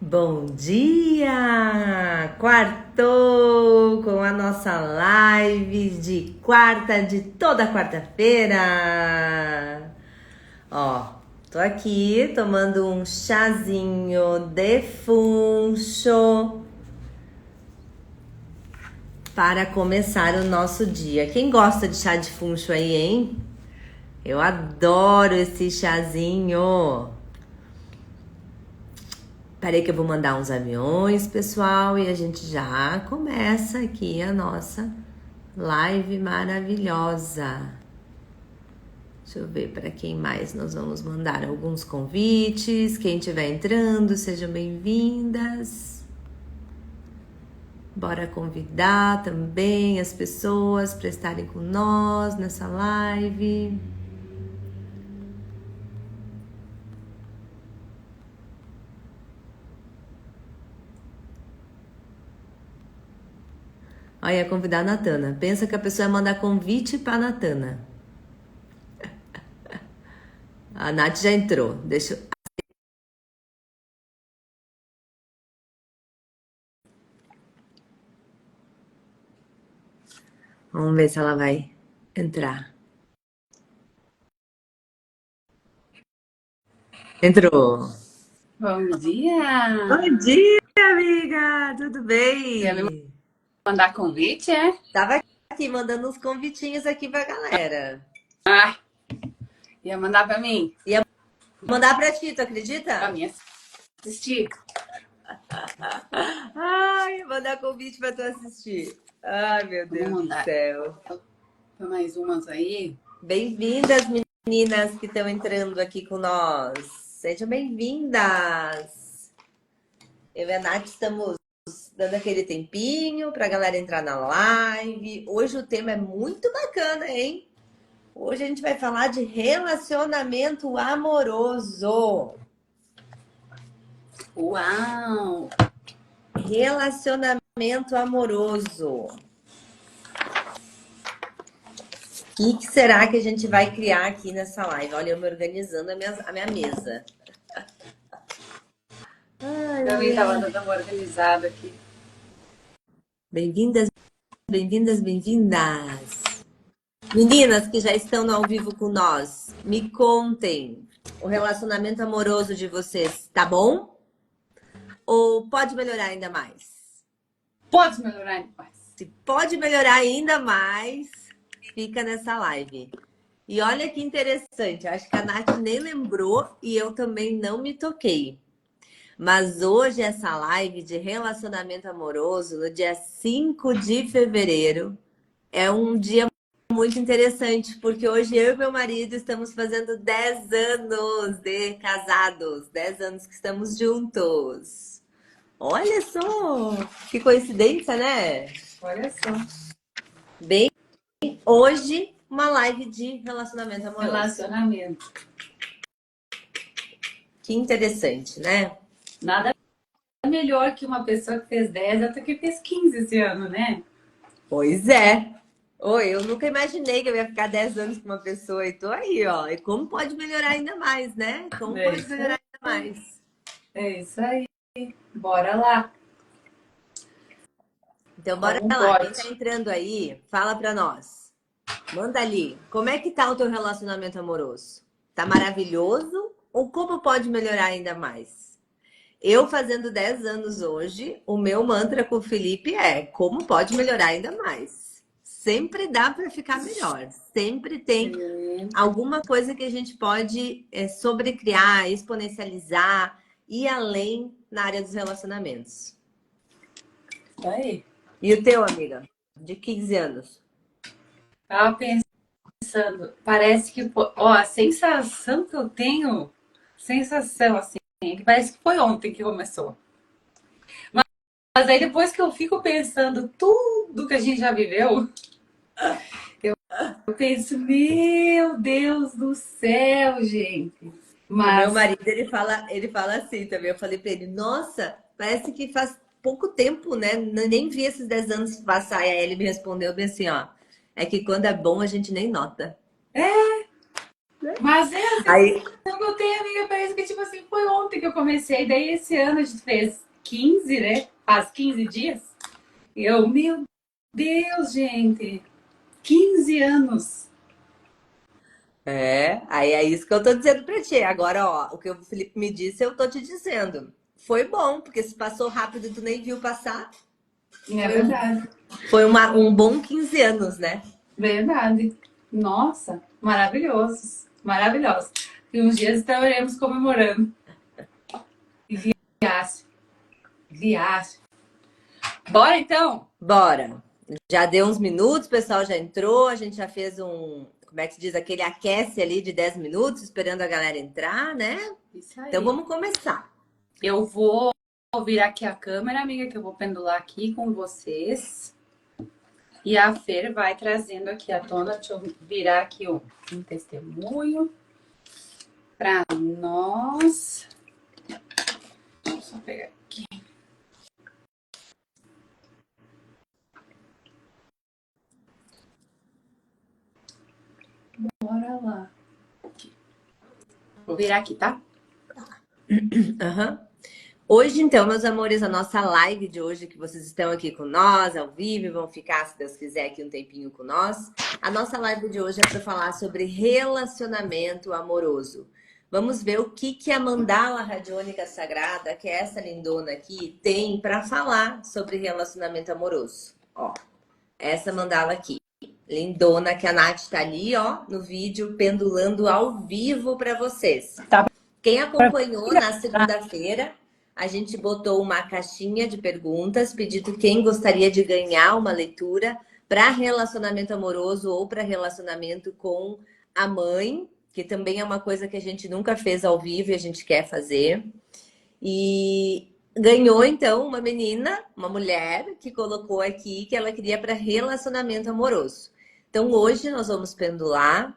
Bom dia! Quartou com a nossa live de quarta, de toda quarta-feira. Ó, tô aqui tomando um chazinho de funcho para começar o nosso dia. Quem gosta de chá de funcho aí, hein? Eu adoro esse chazinho. Peraí que eu vou mandar uns aviões, pessoal, e a gente já começa aqui a nossa live maravilhosa. Deixa eu ver para quem mais nós vamos mandar alguns convites. Quem estiver entrando, sejam bem-vindas. Bora convidar também as pessoas para estarem com nós nessa live. Olha, ia convidar a Natana. Pensa que a pessoa ia mandar convite para a Natana. A Nath já entrou. Deixa eu... Vamos ver se ela vai entrar. Entrou. Bom dia! Bom dia, amiga! Tudo bem? Quer me mandar convite, é? Tava aqui mandando uns convitinhos aqui pra galera. Ah, ia mandar pra mim? Ia mandar pra ti, tu acredita? Pra mim assistir. Ai, ia mandar convite pra tu assistir. Ai, meu Deus do céu. Pra mais umas aí. Bem-vindas, meninas que estão entrando aqui com nós. Sejam bem-vindas. Eu e a Nath estamos dando aquele tempinho pra galera entrar na live. Hoje o tema é muito bacana, hein? Hoje a gente vai falar de relacionamento amoroso. Uau! Relacionamento amoroso. O que será que a gente vai criar aqui nessa live? Olha, eu me organizando a minha mesa. Ai, também tava dando uma organizada aqui. Bem-vindas, bem-vindas, bem-vindas. Meninas que já estão no ao vivo com nós, me contem. O relacionamento amoroso de vocês tá bom? Ou pode melhorar ainda mais? Pode melhorar ainda mais. Se pode melhorar ainda mais, fica nessa live. E olha que interessante, acho que a Nath nem lembrou e eu também não me toquei. Mas hoje essa live de relacionamento amoroso, no dia 5 de fevereiro, é um dia muito interessante, porque hoje eu e meu marido estamos fazendo 10 anos de casados, 10 anos que estamos juntos. Olha só, que coincidência, né? Olha só. Bem, hoje uma live de relacionamento amoroso. Relacionamento. Que interessante, né? Nada melhor que uma pessoa que fez 10 até que fez 15 esse ano, né? Pois é. Oi, eu nunca imaginei que eu ia ficar 10 anos com uma pessoa e tô aí, ó. E como pode melhorar ainda mais, né? Como pode melhorar ainda mais? É isso aí. Bora lá. Então, bora lá. Quem tá entrando aí, fala pra nós. Manda ali. Como é que tá o teu relacionamento amoroso? Tá maravilhoso? Ou como pode melhorar ainda mais? Eu fazendo 10 anos hoje, o meu mantra com o Felipe é como pode melhorar ainda mais. Sempre dá para ficar melhor. Sempre tem alguma coisa que a gente pode sobrecriar, exponencializar, ir além na área dos relacionamentos. Tá aí. E o teu, amiga? De 15 anos? Tava pensando, parece que, ó, a sensação que eu tenho, sensação assim, que parece que foi ontem que começou. Mas aí depois que eu fico pensando tudo que a gente já viveu, eu penso, meu Deus do céu, gente. Mas... O meu marido, ele fala assim também. Eu falei pra ele, nossa, parece que faz pouco tempo, né? Nem vi esses 10 anos passar. E aí ele me respondeu bem assim, ó. É que quando é bom a gente nem nota. Mas é a aí, eu tenho, amiga, parece que tipo assim, foi ontem que eu comecei. Daí esse ano a gente fez 15, né? Faz 15 dias. Meu Deus, gente. 15 anos. Aí é isso que eu tô dizendo pra ti. Agora, ó, o que o Felipe me disse, eu tô te dizendo. Foi bom, porque se passou rápido e tu nem viu passar. É verdade. Foi um bom 15 anos, né? Verdade. Nossa, maravilhosos. Maravilhosos. E uns dias estaremos comemorando. Viagem. Viagem. Bora então? Bora. Já deu uns minutos, o pessoal já entrou, a gente já fez como é que se diz, aquele aquece ali de 10 minutos, esperando a galera entrar, né? Isso aí. Então vamos começar. Eu vou virar aqui a câmera, amiga, que eu vou pendular aqui com vocês. E a Fer vai trazendo aqui à tona. Deixa eu virar aqui um testemunho para nós. Deixa eu só pegar aqui. Bora lá. Aqui. Vou virar aqui, tá? Uhum. Hoje, então, meus amores, a nossa live de hoje, que vocês estão aqui com nós, ao vivo, e vão ficar, se Deus quiser, aqui um tempinho com nós. A nossa live de hoje é para falar sobre relacionamento amoroso. Vamos ver o que a mandala radiônica sagrada, que é essa lindona aqui, tem para falar sobre relacionamento amoroso. Ó, essa mandala aqui, lindona, que a Nath tá ali, ó, no vídeo, pendulando ao vivo para vocês. Tá. Quem acompanhou na segunda-feira, a gente botou uma caixinha de perguntas, pedindo quem gostaria de ganhar uma leitura para relacionamento amoroso ou para relacionamento com a mãe, que também é uma coisa que a gente nunca fez ao vivo e a gente quer fazer. E ganhou, então, uma menina, uma mulher, que colocou aqui que ela queria para relacionamento amoroso. Então, hoje nós vamos pendular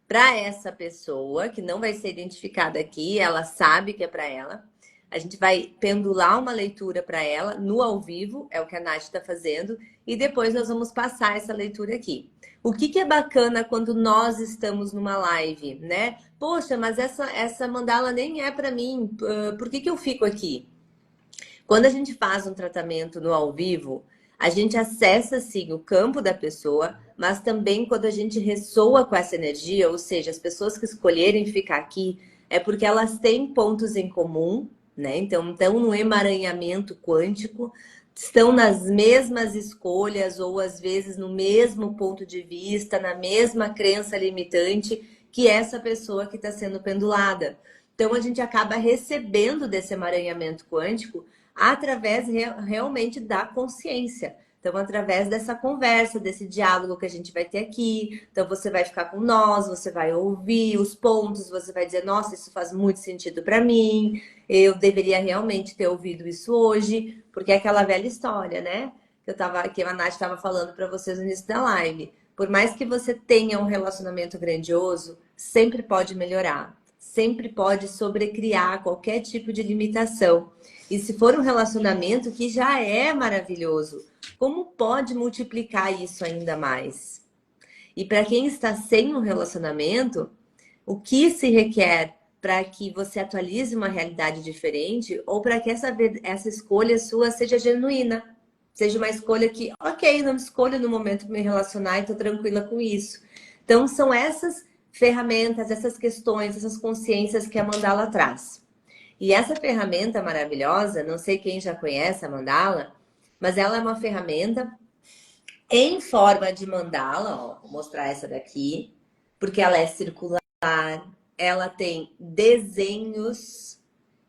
para essa pessoa, que não vai ser identificada aqui, ela sabe que é para ela. A gente vai pendular uma leitura para ela no ao vivo, é o que a Nath está fazendo, e depois nós vamos passar essa leitura aqui. O que é bacana quando nós estamos numa live, né? Poxa, mas essa mandala nem é para mim, por que eu fico aqui? Quando a gente faz um tratamento no ao vivo, a gente acessa, sim, o campo da pessoa, mas também quando a gente ressoa com essa energia, ou seja, as pessoas que escolherem ficar aqui, é porque elas têm pontos em comum, né? Então, estão no emaranhamento quântico, estão nas mesmas escolhas ou às vezes no mesmo ponto de vista, na mesma crença limitante que essa pessoa que está sendo pendulada. Então, a gente acaba recebendo desse emaranhamento quântico através realmente da consciência. Então, através dessa conversa, desse diálogo que a gente vai ter aqui. Então, você vai ficar com nós, você vai ouvir os pontos, você vai dizer, nossa, isso faz muito sentido para mim, eu deveria realmente ter ouvido isso hoje, porque é aquela velha história, né? Que a Nath estava falando para vocês no início da live. Por mais que você tenha um relacionamento grandioso, sempre pode melhorar. Sempre pode sobrecriar qualquer tipo de limitação. E se for um relacionamento que já é maravilhoso, como pode multiplicar isso ainda mais? E para quem está sem um relacionamento, o que se requer para que você atualize uma realidade diferente ou para que essa escolha sua seja genuína? Seja uma escolha que, ok, não me escolho no momento de me relacionar e estou tranquila com isso. Então, são essas ferramentas, essas questões, essas consciências que a mandala traz. E essa ferramenta maravilhosa, não sei quem já conhece a mandala, mas ela é uma ferramenta em forma de mandala, ó, vou mostrar essa daqui, porque ela é circular, ela tem desenhos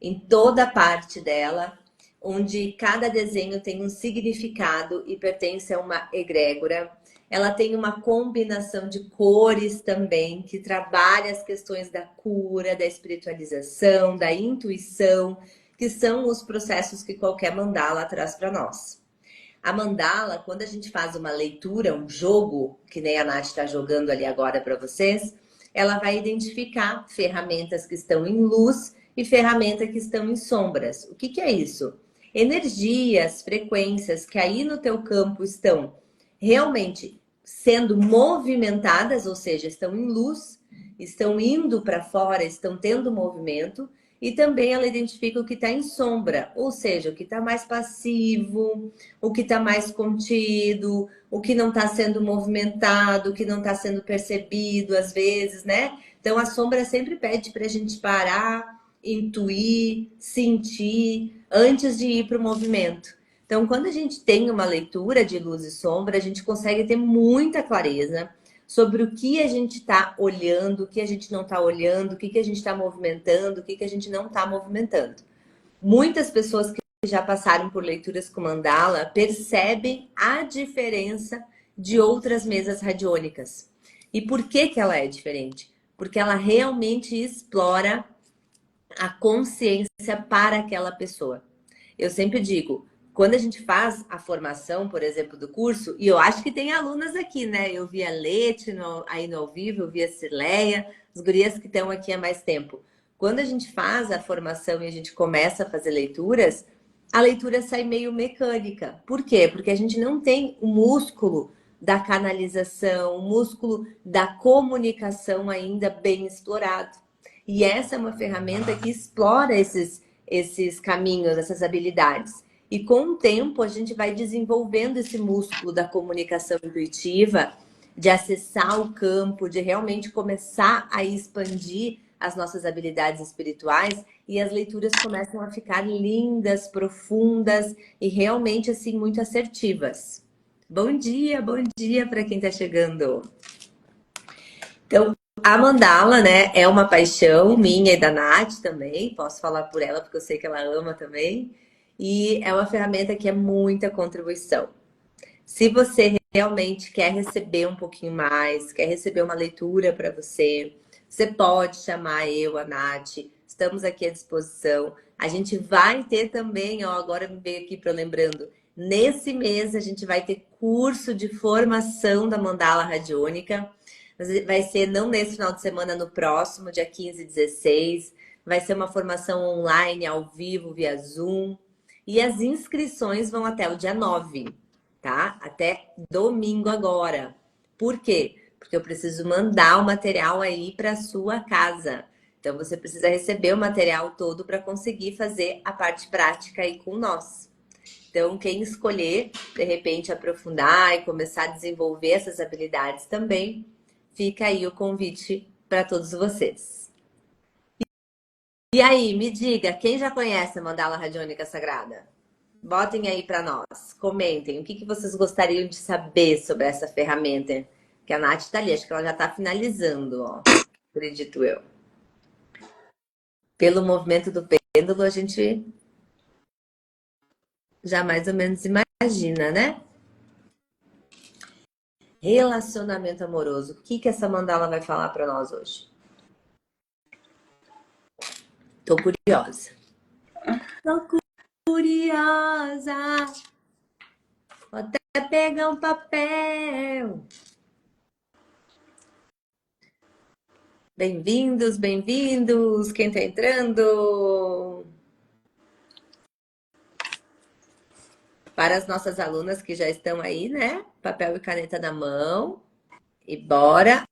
em toda a parte dela, onde cada desenho tem um significado e pertence a uma egrégora. Ela tem uma combinação de cores também, que trabalha as questões da cura, da espiritualização, da intuição, que são os processos que qualquer mandala traz para nós. A mandala, quando a gente faz uma leitura, um jogo, que nem a Nath está jogando ali agora para vocês, ela vai identificar ferramentas que estão em luz e ferramentas que estão em sombras. O que é isso? Energias, frequências que aí no teu campo estão realmente sendo movimentadas, ou seja, estão em luz, estão indo para fora, estão tendo movimento, e também ela identifica o que está em sombra, ou seja, o que está mais passivo, o que está mais contido, o que não está sendo movimentado, o que não está sendo percebido às vezes, né? Então a sombra sempre pede para a gente parar, intuir, sentir antes de ir para o movimento. Então, quando a gente tem uma leitura de luz e sombra, a gente consegue ter muita clareza sobre o que a gente está olhando, o que a gente não está olhando, o que a gente está movimentando, o que a gente não está movimentando. Muitas pessoas que já passaram por leituras com mandala percebem a diferença de outras mesas radiônicas. E por que ela é diferente? Porque ela realmente explora a consciência para aquela pessoa. Eu sempre digo, quando a gente faz a formação, por exemplo, do curso, e eu acho que tem alunas aqui, né? Eu vi a Lete aí no ao vivo, eu vi a Cileia, as gurias que estão aqui há mais tempo. Quando a gente faz a formação e a gente começa a fazer leituras, a leitura sai meio mecânica. Por quê? Porque a gente não tem o músculo da canalização, o músculo da comunicação ainda bem explorado. E essa é uma ferramenta que explora esses caminhos, essas habilidades. E com o tempo a gente vai desenvolvendo esse músculo da comunicação intuitiva, de acessar o campo, de realmente começar a expandir as nossas habilidades espirituais, e as leituras começam a ficar lindas, profundas e realmente assim muito assertivas. Bom dia para quem está chegando. Então, a mandala, né, é uma paixão minha e da Nath também. Posso falar por ela porque eu sei que ela ama também. E é uma ferramenta que é muita contribuição. Se você realmente quer receber um pouquinho mais, quer receber uma leitura para você, você pode chamar eu, a Nath. Estamos aqui à disposição. A gente vai ter também, ó, agora me veio aqui para lembrando, nesse mês a gente vai ter curso de formação da mandala radiônica. Vai ser não nesse final de semana, no próximo, dia 15 e 16. Vai ser uma formação online, ao vivo, via Zoom. E as inscrições vão até o dia 9, tá? Até domingo agora. Por quê? Porque eu preciso mandar o material aí para sua casa. Então você precisa receber o material todo para conseguir fazer a parte prática aí com nós. Então, quem escolher, de repente, aprofundar e começar a desenvolver essas habilidades também, fica aí o convite para todos vocês. E aí, me diga, quem já conhece a Mandala Radiônica Sagrada? Botem aí para nós, comentem o que vocês gostariam de saber sobre essa ferramenta. Que a Nath está ali, acho que ela já está finalizando, ó, acredito eu. Pelo movimento do pêndulo, a gente já mais ou menos imagina, né? Relacionamento amoroso. O que essa mandala vai falar para nós hoje? Tô curiosa. Tô curiosa. Vou até pegar um papel. Bem-vindos, bem-vindos. Quem tá entrando? Para as nossas alunas que já estão aí, né? Papel e caneta na mão. E bora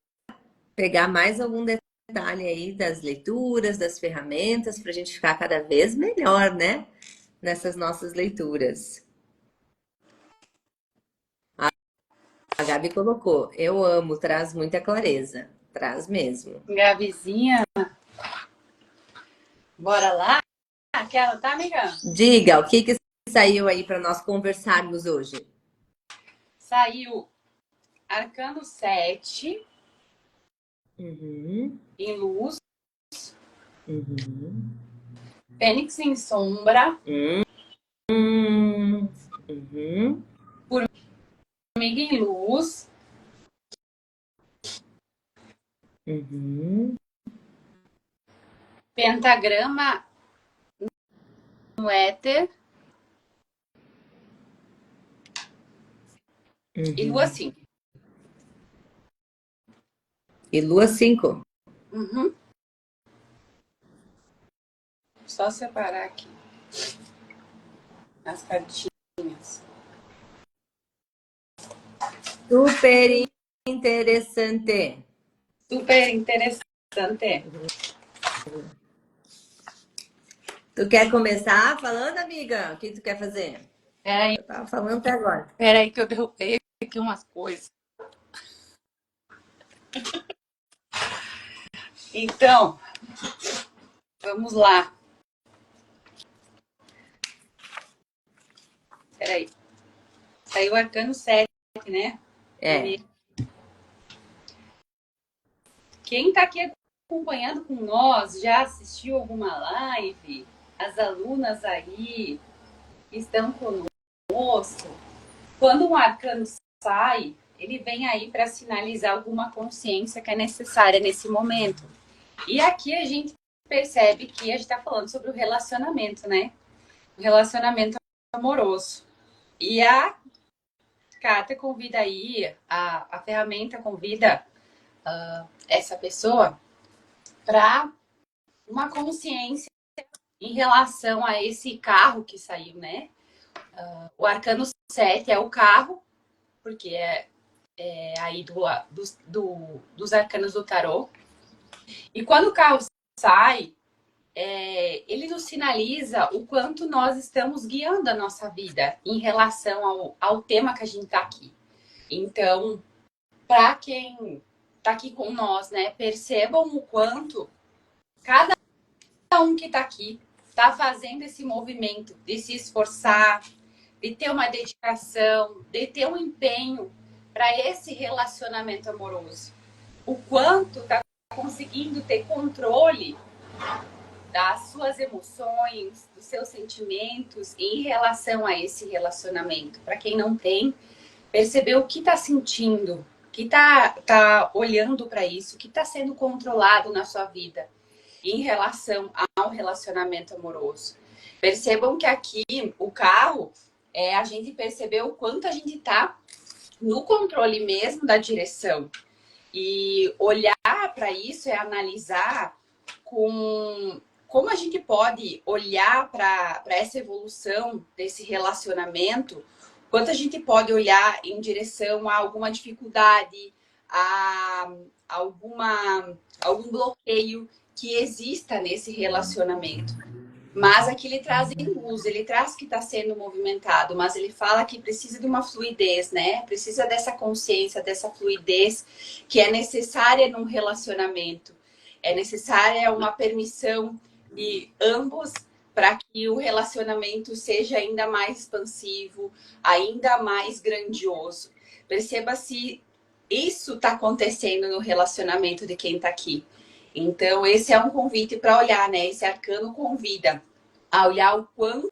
pegar mais algum detalhe aí das leituras, das ferramentas, para a gente ficar cada vez melhor, né? Nessas nossas leituras. A Gabi colocou, eu amo, traz muita clareza. Traz mesmo. Gabizinha, bora lá? Aquela, tá, amiga? Diga, o que saiu aí para nós conversarmos hoje? Saiu Arcano 7 Uhum. em luz, Uhum. Fênix em sombra, Uhum. Formiga em luz, Uhum. Pentagrama no éter e Lua 5. E Lua 5. Uhum. Só separar aqui as cartinhas. Super interessante. Super interessante. Bastante. Tu quer começar falando, amiga? O que tu quer fazer? Peraí, Eu tava falando até agora. peraí que eu derrubei aqui umas coisas. Então, vamos lá. Peraí. Saiu o arcano 7, né? É. Quem tá aqui acompanhando com nós já assistiu alguma live? As alunas aí estão conosco. Quando um arcano sai, ele vem aí para sinalizar alguma consciência que é necessária nesse momento. E aqui a gente percebe que a gente está falando sobre o relacionamento, né? O relacionamento amoroso. E a Kátia convida aí, a ferramenta convida essa pessoa para uma consciência em relação a esse carro que saiu, né? O arcano 7 é o carro, porque é aí dos arcanos do tarô. E quando o carro sai, ele nos sinaliza o quanto nós estamos guiando a nossa vida em relação ao tema que a gente está aqui. Então, para quem está aqui com nós, né, percebam o quanto cada um que está aqui está fazendo esse movimento de se esforçar, de ter uma dedicação, de ter um empenho para esse relacionamento amoroso. O quanto está conseguindo ter controle das suas emoções, dos seus sentimentos em relação a esse relacionamento. Para quem não tem, perceber o que está sentindo, o que tá olhando para isso, o que está sendo controlado na sua vida em relação ao relacionamento amoroso. Percebam que aqui o carro, a gente percebeu o quanto a gente está no controle mesmo da direção. E olhar para isso é analisar como a gente pode olhar para essa evolução desse relacionamento, quanto a gente pode olhar em direção a alguma dificuldade, a algum bloqueio que exista nesse relacionamento. Mas aqui ele traz em luz, ele traz que está sendo movimentado, mas ele fala que precisa de uma fluidez, né? Precisa dessa consciência, dessa fluidez que é necessária num relacionamento. É necessária uma permissão de ambos para que o relacionamento seja ainda mais expansivo, ainda mais grandioso. Perceba se isso está acontecendo no relacionamento de quem está aqui. Então, esse é um convite para olhar, né? Esse arcano convida a olhar o quanto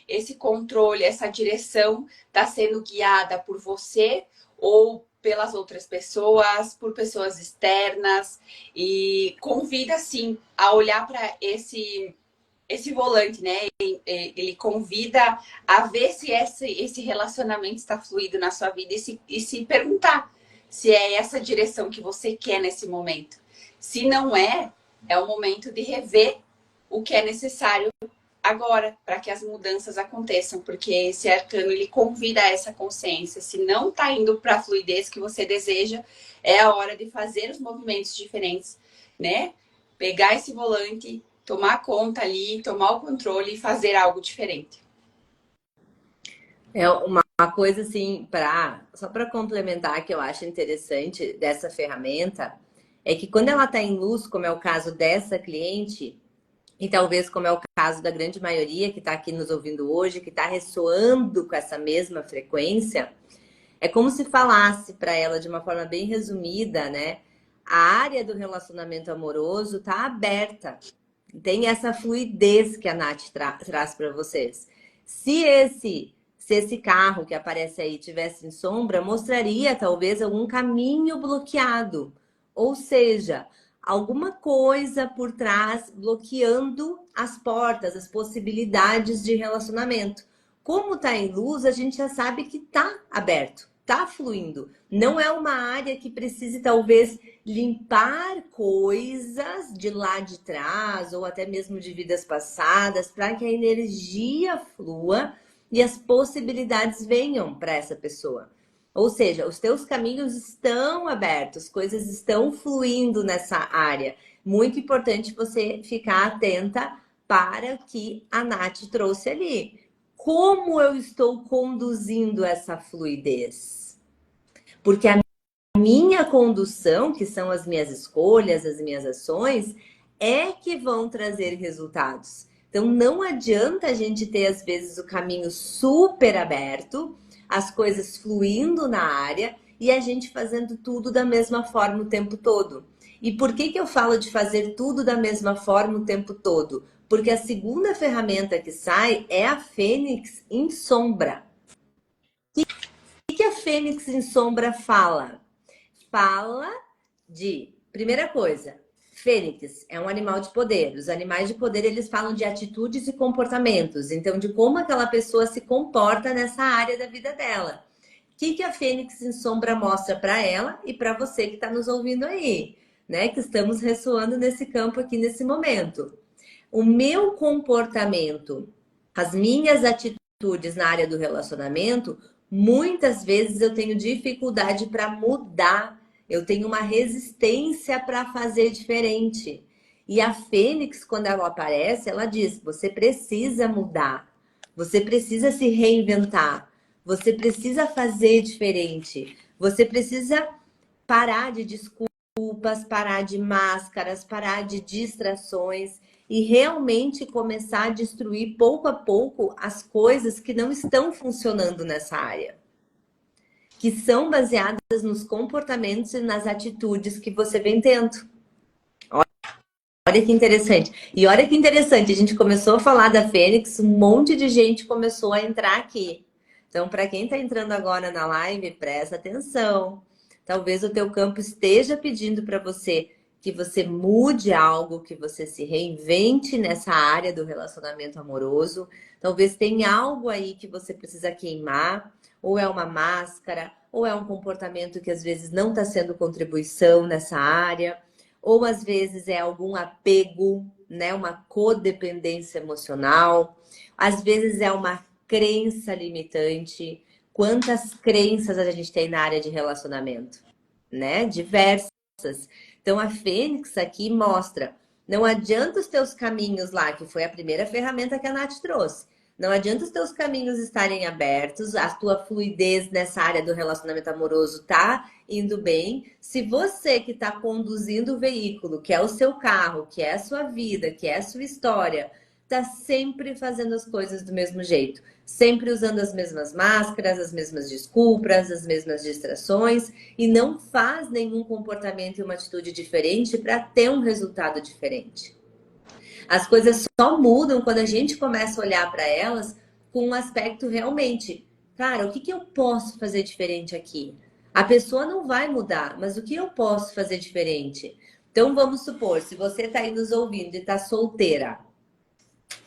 esse controle, essa direção está sendo guiada por você ou pelas outras pessoas, por pessoas externas. E convida, sim, a olhar para esse volante, né? Ele convida a ver se esse relacionamento está fluido na sua vida e se perguntar se é essa direção que você quer nesse momento. Se não é, é o momento de rever o que é necessário agora para que as mudanças aconteçam, porque esse arcano ele convida a essa consciência. Se não está indo para a fluidez que você deseja, é a hora de fazer os movimentos diferentes, né? Pegar esse volante, tomar conta ali, tomar o controle e fazer algo diferente. É uma coisa assim, só para complementar que eu acho interessante dessa ferramenta, é que quando ela está em luz, como é o caso dessa cliente, e talvez como é o caso da grande maioria que está aqui nos ouvindo hoje, que está ressoando com essa mesma frequência, é como se falasse para ela de uma forma bem resumida, né? A área do relacionamento amoroso está aberta. Tem essa fluidez que a Nath traz para vocês. Se esse carro que aparece aí tivesse em sombra, mostraria talvez algum caminho bloqueado. Ou seja, alguma coisa por trás bloqueando as portas, as possibilidades de relacionamento. Como tá em luz, a gente já sabe que tá aberto, tá fluindo. Não é uma área que precise talvez limpar coisas de lá de trás ou até mesmo de vidas passadas para que a energia flua e as possibilidades venham para essa pessoa. Ou seja, os teus caminhos estão abertos, coisas estão fluindo nessa área. Muito importante você ficar atenta para o que a Nath trouxe ali. Como eu estou conduzindo essa fluidez? Porque a minha condução, que são as minhas escolhas, as minhas ações, é que vão trazer resultados. Então, não adianta a gente ter, às vezes, o caminho super aberto, as coisas fluindo na área e a gente fazendo tudo da mesma forma o tempo todo. E por que eu falo de fazer tudo da mesma forma o tempo todo? Porque a segunda ferramenta que sai é a Fênix em sombra. O que a Fênix em sombra fala? Fala de, primeira coisa, Fênix é um animal de poder. Os animais de poder, eles falam de atitudes e comportamentos. Então, de como aquela pessoa se comporta nessa área da vida dela. O que a Fênix em sombra mostra para ela e para você que está nos ouvindo aí, né? Que estamos ressoando nesse campo aqui nesse momento. O meu comportamento, as minhas atitudes na área do relacionamento, muitas vezes eu tenho dificuldade para mudar. Eu tenho uma resistência para fazer diferente. E a Fênix, quando ela aparece, ela diz: você precisa mudar, você precisa se reinventar, você precisa fazer diferente, você precisa parar de desculpas, parar de máscaras, parar de distrações e realmente começar a destruir pouco a pouco as coisas que não estão funcionando nessa área, que são baseadas nos comportamentos e nas atitudes que você vem tendo. Olha que interessante. E olha que interessante, a gente começou a falar da Fênix, um monte de gente começou a entrar aqui. Então, para quem está entrando agora na live, presta atenção. Talvez o teu campo esteja pedindo para você que você mude algo, que você se reinvente nessa área do relacionamento amoroso. Talvez tenha algo aí que você precisa queimar, ou é uma máscara, ou é um comportamento que às vezes não está sendo contribuição nessa área. Ou às vezes é algum apego, né? Uma codependência emocional. Às vezes é uma crença limitante. Quantas crenças a gente tem na área de relacionamento, né? Diversas. Então a Fênix aqui mostra, não adianta os teus caminhos lá, que foi a primeira ferramenta que a Nath trouxe. Não adianta os teus caminhos estarem abertos, a tua fluidez nessa área do relacionamento amoroso tá indo bem. Se você que está conduzindo o veículo, que é o seu carro, que é a sua vida, que é a sua história, tá sempre fazendo as coisas do mesmo jeito, sempre usando as mesmas máscaras, as mesmas desculpas, as mesmas distrações e não faz nenhum comportamento e uma atitude diferente para ter um resultado diferente. As coisas só mudam quando a gente começa a olhar para elas com um aspecto realmente, cara, o que eu posso fazer diferente aqui? A pessoa não vai mudar, mas o que eu posso fazer diferente? Então vamos supor, se você está aí nos ouvindo e está solteira.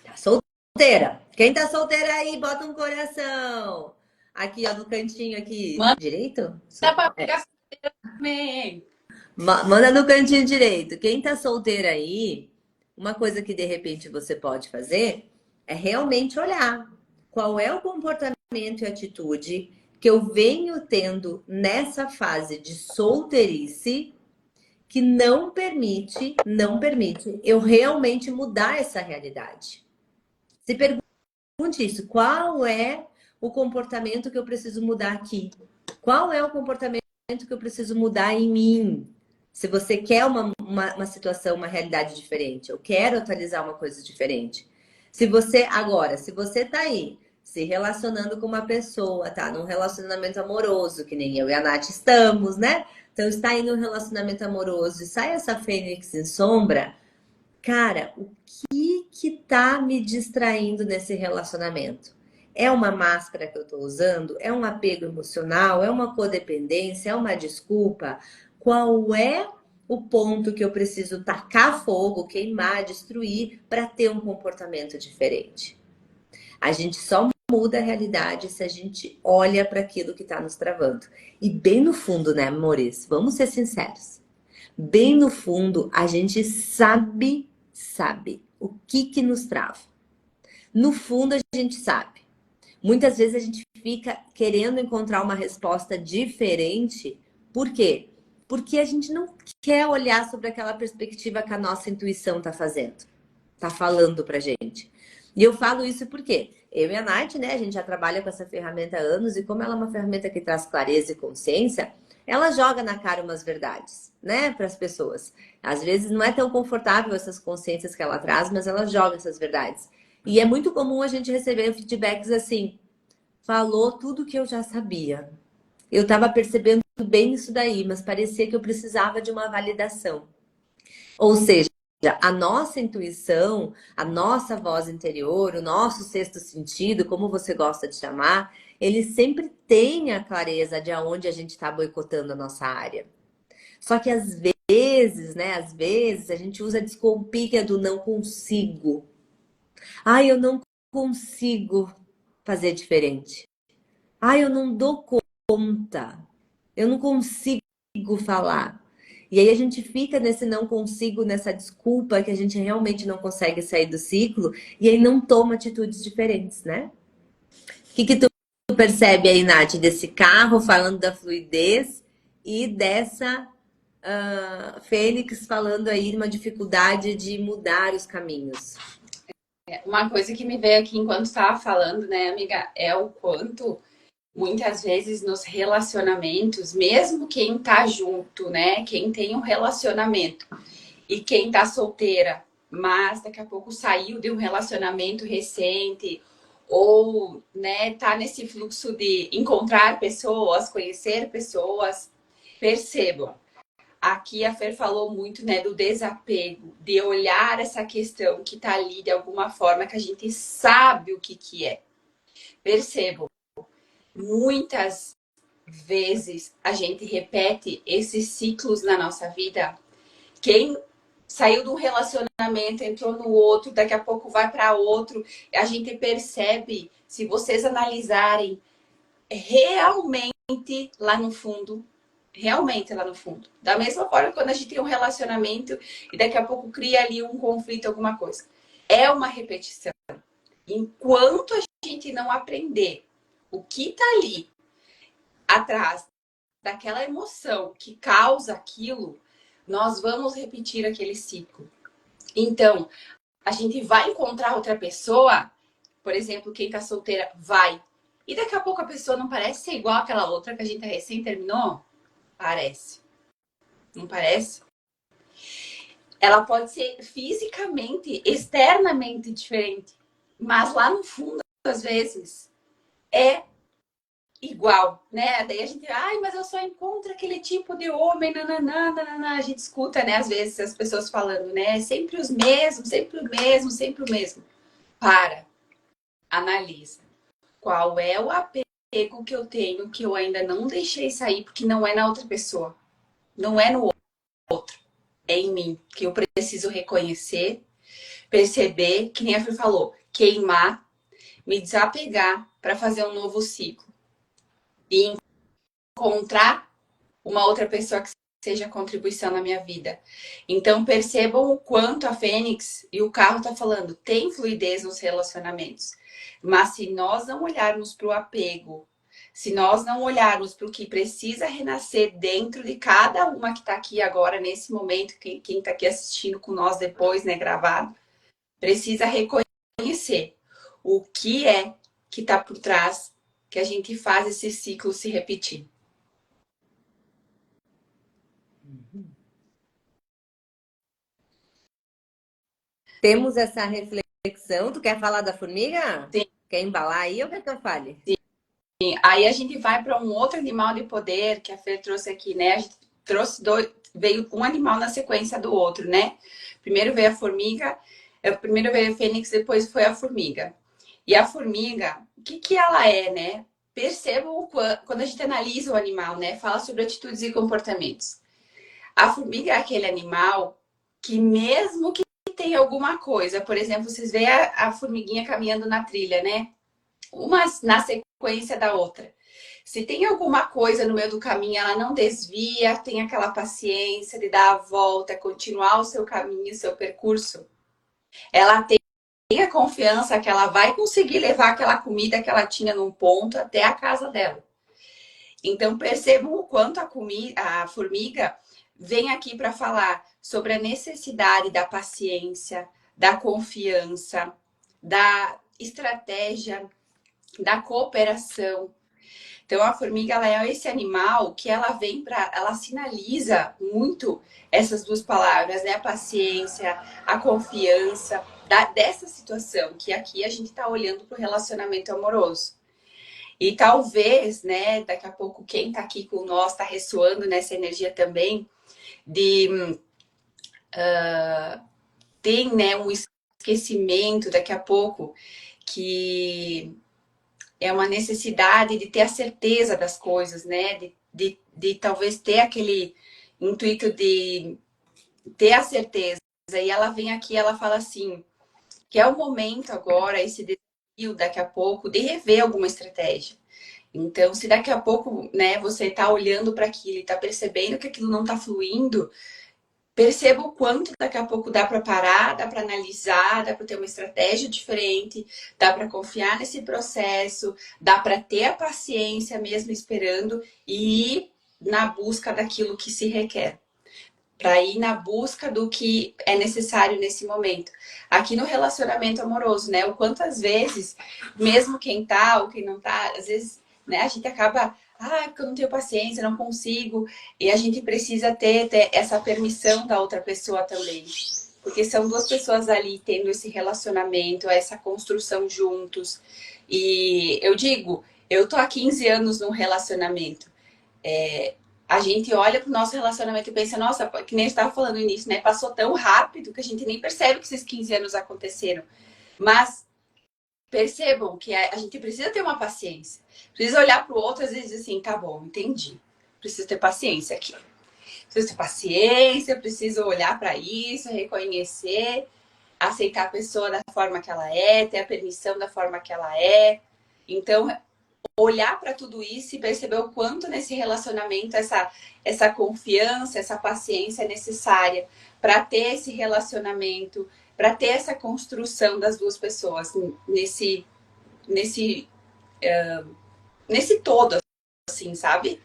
Tá solteira. Quem tá solteira aí, bota um coração. Aqui, ó, no cantinho aqui. Manda Direito? pra É. pegar também. Manda no cantinho direito. Quem tá solteira aí, uma coisa que de repente você pode fazer é realmente olhar qual é o comportamento e atitude que eu venho tendo nessa fase de solteirice que não permite eu realmente mudar essa realidade. Se pergunte isso, qual é o comportamento que eu preciso mudar aqui? Qual é o comportamento que eu preciso mudar em mim? Se você quer uma situação, uma realidade diferente, eu quero atualizar uma coisa diferente. Se você tá aí se relacionando com uma pessoa, tá? Num relacionamento amoroso, que nem eu e a Nath estamos, né? Então está aí num relacionamento amoroso e sai essa fênix em sombra, cara, o que tá me distraindo nesse relacionamento? É uma máscara que eu tô usando? É um apego emocional? É uma codependência? É uma desculpa? Qual é o ponto que eu preciso tacar fogo, queimar, destruir para ter um comportamento diferente? A gente só muda a realidade se a gente olha para aquilo que está nos travando. E bem no fundo, né, amores? Vamos ser sinceros. Bem no fundo, a gente sabe o que nos trava. No fundo, a gente sabe. Muitas vezes a gente fica querendo encontrar uma resposta diferente. Por quê? Porque a gente não quer olhar sobre aquela perspectiva que a nossa intuição está fazendo, está falando pra gente. E eu falo isso porque eu e a Nath, né, a gente já trabalha com essa ferramenta há anos, e como ela é uma ferramenta que traz clareza e consciência, ela joga na cara umas verdades, né, para as pessoas. Às vezes não é tão confortável essas consciências que ela traz, mas ela joga essas verdades. E é muito comum a gente receber feedbacks assim: falou tudo que eu já sabia. Eu estava percebendo bem isso daí, mas parecia que eu precisava de uma validação. Ou seja, a nossa intuição, a nossa voz interior, o nosso sexto sentido, como você gosta de chamar, ele sempre tem a clareza de aonde a gente está boicotando a nossa área. Só que às vezes, né? Às vezes a gente usa a desculpinha do não consigo. Ai, eu não consigo fazer diferente. Ai, eu não dou conta. Eu não consigo falar. E aí a gente fica nesse não consigo, nessa desculpa que a gente realmente não consegue sair do ciclo e aí não toma atitudes diferentes, né? O que tu percebe aí, Nath, desse carro falando da fluidez e dessa Fênix falando aí de uma dificuldade de mudar os caminhos? Uma coisa que me veio aqui enquanto estava falando, né, amiga, é o quanto muitas vezes nos relacionamentos, mesmo quem tá junto, né, quem tem um relacionamento e quem tá solteira, mas daqui a pouco saiu de um relacionamento recente ou, né, tá nesse fluxo de encontrar pessoas, conhecer pessoas, percebam. Aqui a Fer falou muito, né, do desapego, de olhar essa questão que tá ali de alguma forma que a gente sabe o que é. Percebam, muitas vezes a gente repete esses ciclos na nossa vida. Quem saiu de um relacionamento, entrou no outro, daqui a pouco vai para outro, a gente percebe, se vocês analisarem realmente lá no fundo, realmente lá no fundo. Da mesma forma quando a gente tem um relacionamento e daqui a pouco cria ali um conflito, alguma coisa. É uma repetição. Enquanto a gente não aprender o que tá ali atrás daquela emoção que causa aquilo, nós vamos repetir aquele ciclo. Então, a gente vai encontrar outra pessoa, por exemplo, quem tá solteira vai. E daqui a pouco a pessoa não parece ser igual àquela outra que a gente recém terminou? Parece. Não parece? Ela pode ser fisicamente, externamente diferente, mas lá no fundo, às vezes, é igual, né? Daí a gente, ai, mas eu só encontro aquele tipo de homem, nananã, nananã. A gente escuta, né, às vezes, as pessoas falando, né? Sempre os mesmos, sempre o mesmo, sempre o mesmo. Para, analisa. Qual é o apego que eu tenho que eu ainda não deixei sair, porque não é na outra pessoa, não é no outro, é em mim, que eu preciso reconhecer, perceber, que nem a Fê falou, queimar, me desapegar para fazer um novo ciclo. E encontrar uma outra pessoa que seja contribuição na minha vida. Então percebam o quanto a Fênix e o carro tá falando, tem fluidez nos relacionamentos. Mas se nós não olharmos para o apego, se nós não olharmos para o que precisa renascer dentro de cada uma que está aqui agora, nesse momento, quem está aqui assistindo com nós depois, né, gravado, precisa reconhecer o que é que está por trás que a gente faz esse ciclo se repetir. Temos essa reflexão. Tu quer falar da formiga? Sim. Quer embalar aí ou quer que eu fale? Sim. Aí a gente vai para um outro animal de poder que a Fer trouxe aqui, né? A gente trouxe veio um animal na sequência do outro, né? Primeiro veio a formiga, primeiro veio a fênix, depois foi a formiga. E a formiga, o que ela é, né? Percebam quando a gente analisa o animal, né? Fala sobre atitudes e comportamentos. A formiga é aquele animal que mesmo que tenha alguma coisa, por exemplo, vocês veem a formiguinha caminhando na trilha, né? Uma na sequência da outra. Se tem alguma coisa no meio do caminho, ela não desvia, tem aquela paciência de dar a volta, continuar o seu caminho, o seu percurso. Ela tenha confiança que ela vai conseguir levar aquela comida que ela tinha num ponto até a casa dela. Então, percebam o quanto a formiga vem aqui para falar sobre a necessidade da paciência, da confiança, da estratégia, da cooperação. Então, a formiga ela é esse animal que ela sinaliza muito essas duas palavras, né? A paciência, a confiança dessa situação que aqui a gente está olhando para o relacionamento amoroso. E talvez, né, daqui a pouco quem está aqui com nós está ressoando nessa energia também de tem, né, um esquecimento daqui a pouco que é uma necessidade de ter a certeza das coisas, né, de talvez ter aquele intuito de ter a certeza. E ela vem aqui, ela fala assim, que é o momento agora, esse desafio daqui a pouco, de rever alguma estratégia. Então, se daqui a pouco, né, você está olhando para aquilo e está percebendo que aquilo não está fluindo, perceba o quanto daqui a pouco dá para parar, dá para analisar, dá para ter uma estratégia diferente, dá para confiar nesse processo, dá para ter a paciência mesmo esperando e ir na busca daquilo que se requer. Para ir na busca do que é necessário nesse momento. Aqui no relacionamento amoroso, né? O quantas vezes, mesmo quem tá ou quem não tá, às vezes, né, a gente acaba, porque eu não tenho paciência, não consigo. E a gente precisa ter essa permissão da outra pessoa também. Porque são duas pessoas ali tendo esse relacionamento, essa construção juntos. E eu digo, eu tô há 15 anos num relacionamento. A gente olha pro nosso relacionamento e pensa, nossa, que nem eu estava falando no início, né? Passou tão rápido que a gente nem percebe que esses 15 anos aconteceram. Mas percebam que a gente precisa ter uma paciência. Precisa olhar pro outro às vezes e dizer assim, tá bom, entendi. Preciso ter paciência aqui. Preciso ter paciência, preciso olhar para isso, reconhecer, aceitar a pessoa da forma que ela é, ter a permissão da forma que ela é. Então, olhar para tudo isso e perceber o quanto nesse relacionamento essa confiança, essa paciência é necessária para ter esse relacionamento, para ter essa construção das duas pessoas nesse nesse todo, assim, sabe?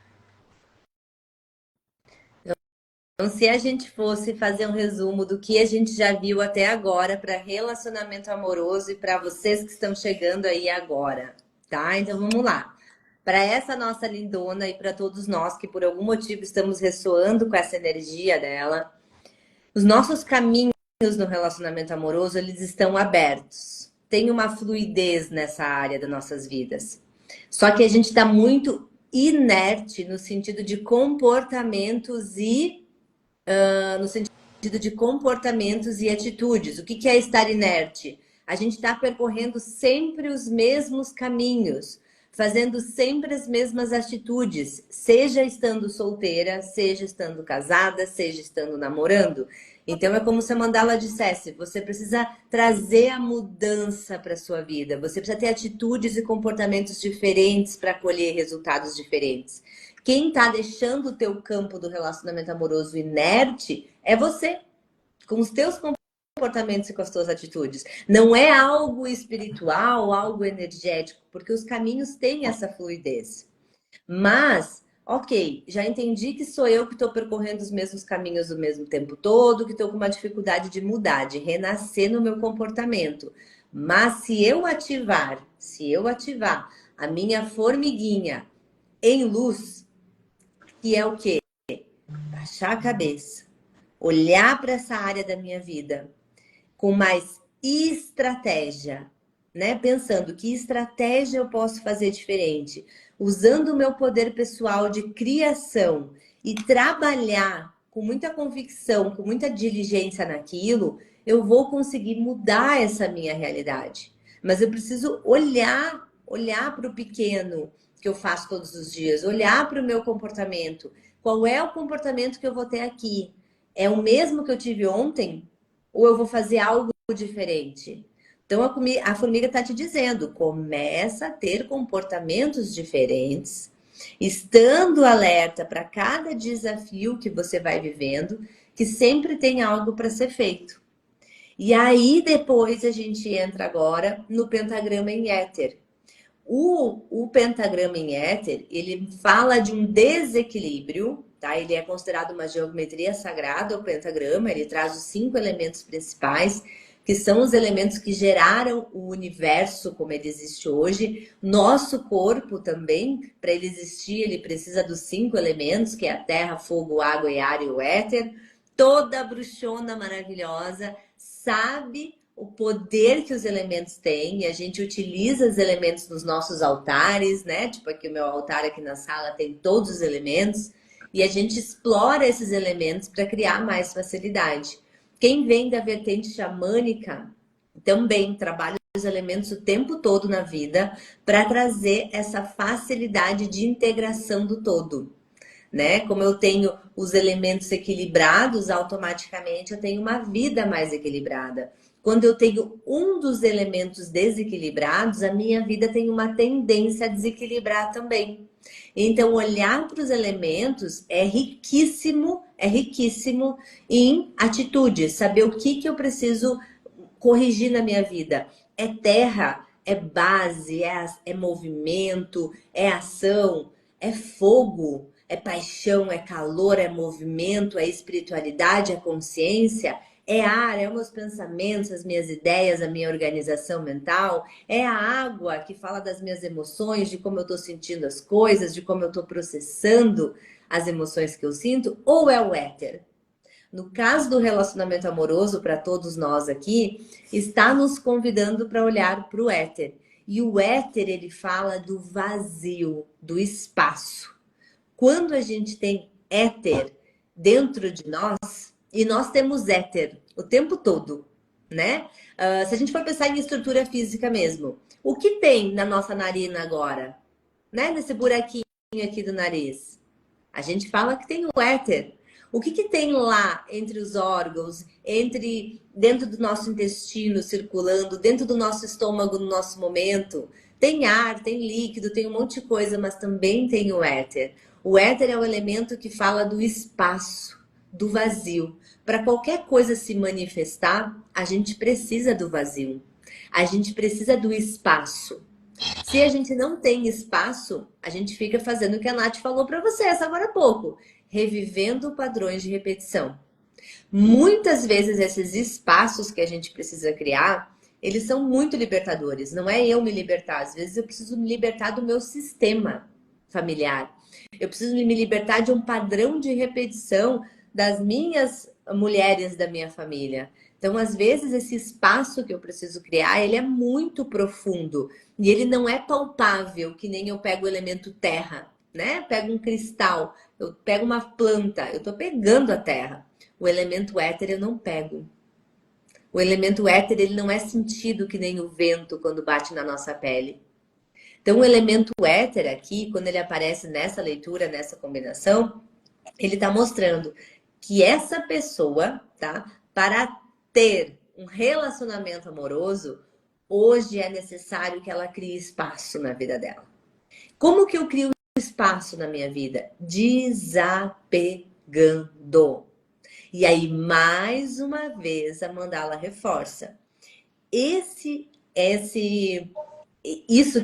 Então, se a gente fosse fazer um resumo do que a gente já viu até agora para relacionamento amoroso e para vocês que estão chegando aí agora, tá? Então vamos lá. Para essa nossa lindona e para todos nós que por algum motivo estamos ressoando com essa energia dela, os nossos caminhos no relacionamento amoroso, eles estão abertos. Tem uma fluidez nessa área das nossas vidas. Só que a gente está muito inerte no sentido de comportamentos no sentido de comportamentos e atitudes. O que é estar inerte? A gente está percorrendo sempre os mesmos caminhos, fazendo sempre as mesmas atitudes, seja estando solteira, seja estando casada, seja estando namorando. Então é como se a Mandala dissesse, você precisa trazer a mudança para sua vida, você precisa ter atitudes e comportamentos diferentes para colher resultados diferentes. Quem está deixando o teu campo do relacionamento amoroso inerte é você, com os teus comportamentos e com as tuas atitudes. Não é algo espiritual, algo energético, porque os caminhos têm essa fluidez. Mas, ok, já entendi que sou eu que estou percorrendo os mesmos caminhos o mesmo tempo todo, que estou com uma dificuldade de mudar, de renascer no meu comportamento. Mas se eu ativar a minha formiguinha em luz, que é o quê? Baixar a cabeça, olhar para essa área da minha vida com mais estratégia, né? Pensando que estratégia eu posso fazer diferente, usando o meu poder pessoal de criação e trabalhar com muita convicção, com muita diligência naquilo, eu vou conseguir mudar essa minha realidade. Mas eu preciso olhar para o pequeno que eu faço todos os dias, olhar para o meu comportamento. Qual é o comportamento que eu vou ter aqui? É o mesmo que eu tive ontem? Ou eu vou fazer algo diferente? Então a formiga está te dizendo, começa a ter comportamentos diferentes, estando alerta para cada desafio que você vai vivendo, que sempre tem algo para ser feito. E aí depois a gente entra agora no pentagrama em éter. O pentagrama em éter, ele fala de um desequilíbrio, tá? Ele é considerado uma geometria sagrada, o pentagrama, ele traz os 5 elementos principais, que são os elementos que geraram o universo como ele existe hoje. Nosso corpo também, para ele existir, ele precisa dos 5 elementos, que é a terra, fogo, água, ar e o éter. Toda bruxona maravilhosa sabe o poder que os elementos têm, e a gente utiliza os elementos nos nossos altares, né? Tipo aqui o meu altar aqui na sala tem todos os elementos, e a gente explora esses elementos para criar mais facilidade. Quem vem da vertente xamânica também trabalha os elementos o tempo todo na vida para trazer essa facilidade de integração do todo. Né? Como eu tenho os elementos equilibrados, automaticamente eu tenho uma vida mais equilibrada. Quando eu tenho um dos elementos desequilibrados, a minha vida tem uma tendência a desequilibrar também. Então, olhar para os elementos é riquíssimo em atitudes, saber o que eu preciso corrigir na minha vida. É terra, é base, é movimento, é ação, é fogo, é paixão, é calor, é movimento, é espiritualidade, é consciência, é ar, é meus pensamentos, as minhas ideias, a minha organização mental, é a água que fala das minhas emoções, de como eu estou sentindo as coisas, de como eu estou processando as emoções que eu sinto, ou é o éter? No caso do relacionamento amoroso, para todos nós aqui, está nos convidando para olhar para o éter. E o éter, ele fala do vazio, do espaço. Quando a gente tem éter dentro de nós, e nós temos éter o tempo todo, né? Se a gente for pensar em estrutura física mesmo, o que tem na nossa narina agora? Né? Nesse buraquinho aqui do nariz? A gente fala que tem o éter. O que tem lá entre os órgãos, dentro do nosso intestino circulando, dentro do nosso estômago no nosso momento? Tem ar, tem líquido, tem um monte de coisa, mas também tem o éter. O éter é o elemento que fala do espaço, do vazio. Para qualquer coisa se manifestar, a gente precisa do vazio. A gente precisa do espaço. Se a gente não tem espaço, a gente fica fazendo o que a Nath falou para vocês agora há pouco, revivendo padrões de repetição. Muitas vezes esses espaços que a gente precisa criar, eles são muito libertadores. Não é eu me libertar, às vezes eu preciso me libertar do meu sistema familiar. Eu preciso me libertar de um padrão de repetição das minhas mulheres da minha família. Então, às vezes, esse espaço que eu preciso criar, ele é muito profundo. E ele não é palpável, que nem eu pego o elemento terra, né? Pego um cristal, eu pego uma planta, eu tô pegando a terra. O elemento éter eu não pego. O elemento éter, ele não é sentido que nem o vento quando bate na nossa pele. Então, o elemento éter aqui, quando ele aparece nessa leitura, nessa combinação, ele está mostrando que essa pessoa, tá? Para ter um relacionamento amoroso, hoje é necessário que ela crie espaço na vida dela. Como que eu crio espaço na minha vida? Desapegando. E aí, mais uma vez, a mandala reforça. Isso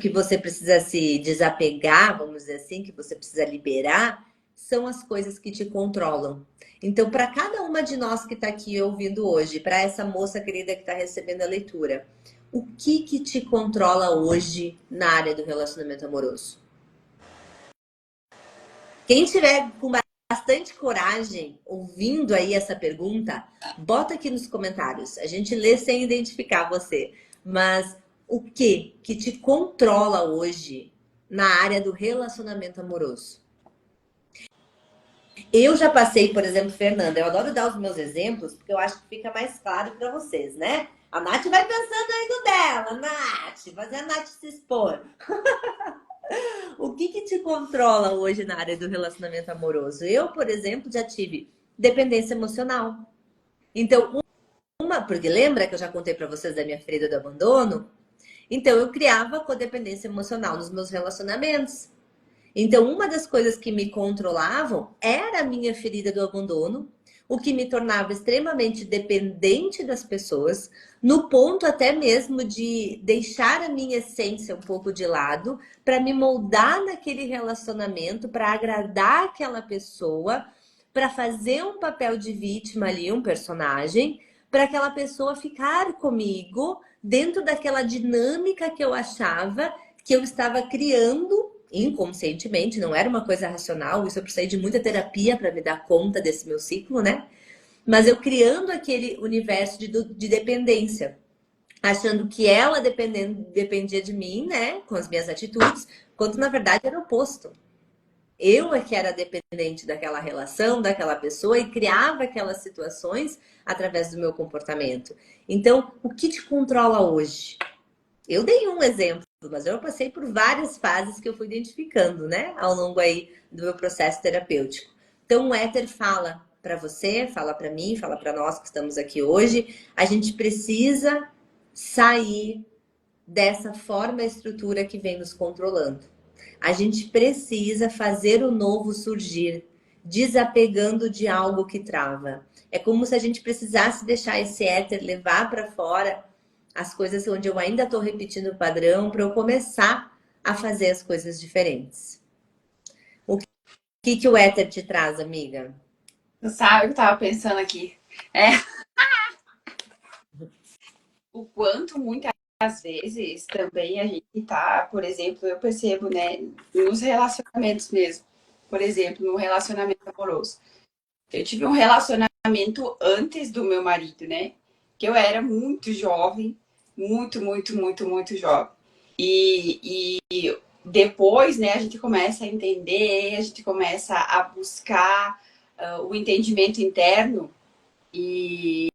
que você precisa se desapegar, vamos dizer assim, que você precisa liberar, são as coisas que te controlam. Então, para cada uma de nós que está aqui ouvindo hoje, para essa moça querida que está recebendo a leitura, o que te controla hoje na área do relacionamento amoroso? Quem tiver com bastante coragem ouvindo aí essa pergunta, bota aqui nos comentários. A gente lê sem identificar você. Mas o que te controla hoje na área do relacionamento amoroso? Eu já passei, por exemplo, Fernanda, eu adoro dar os meus exemplos, porque eu acho que fica mais claro para vocês, né? A Nath vai pensando aí no dela, Nath, fazer a Nath se expor. O que te controla hoje na área do relacionamento amoroso? Eu, por exemplo, já tive dependência emocional. Então, porque lembra que eu já contei para vocês da minha ferida do abandono? Então, eu criava codependência emocional nos meus relacionamentos. Então, uma das coisas que me controlavam era a minha ferida do abandono, o que me tornava extremamente dependente das pessoas, no ponto até mesmo de deixar a minha essência um pouco de lado, para me moldar naquele relacionamento, para agradar aquela pessoa, para fazer um papel de vítima ali, um personagem, para aquela pessoa ficar comigo dentro daquela dinâmica que eu achava que eu estava criando inconscientemente, não era uma coisa racional, isso eu precisei de muita terapia para me dar conta desse meu ciclo, né? Mas eu criando aquele universo de dependência, achando que ela dependia de mim, né, com as minhas atitudes, quando na verdade era o oposto. Eu é que era dependente daquela relação, daquela pessoa e criava aquelas situações através do meu comportamento. Então, o que te controla hoje? Eu dei um exemplo, mas eu passei por várias fases que eu fui identificando, né, ao longo aí do meu processo terapêutico. Então, o éter fala para você, fala para mim, fala para nós que estamos aqui hoje, a gente precisa sair dessa forma e estrutura que vem nos controlando. A gente precisa fazer o novo surgir, desapegando de algo que trava. É como se a gente precisasse deixar esse éter levar para fora as coisas onde eu ainda estou repetindo o padrão para eu começar a fazer as coisas diferentes. O que o éter te traz, amiga? Tu sabe o que eu tava pensando aqui? É o quanto muitas vezes também a gente tá, por exemplo, eu percebo, né, nos relacionamentos mesmo. Por exemplo, no relacionamento amoroso. Eu tive um relacionamento antes do meu marido, né? Que eu era muito jovem, muito jovem. E depois, né, a gente começa a entender, a gente começa a buscar o entendimento interno. E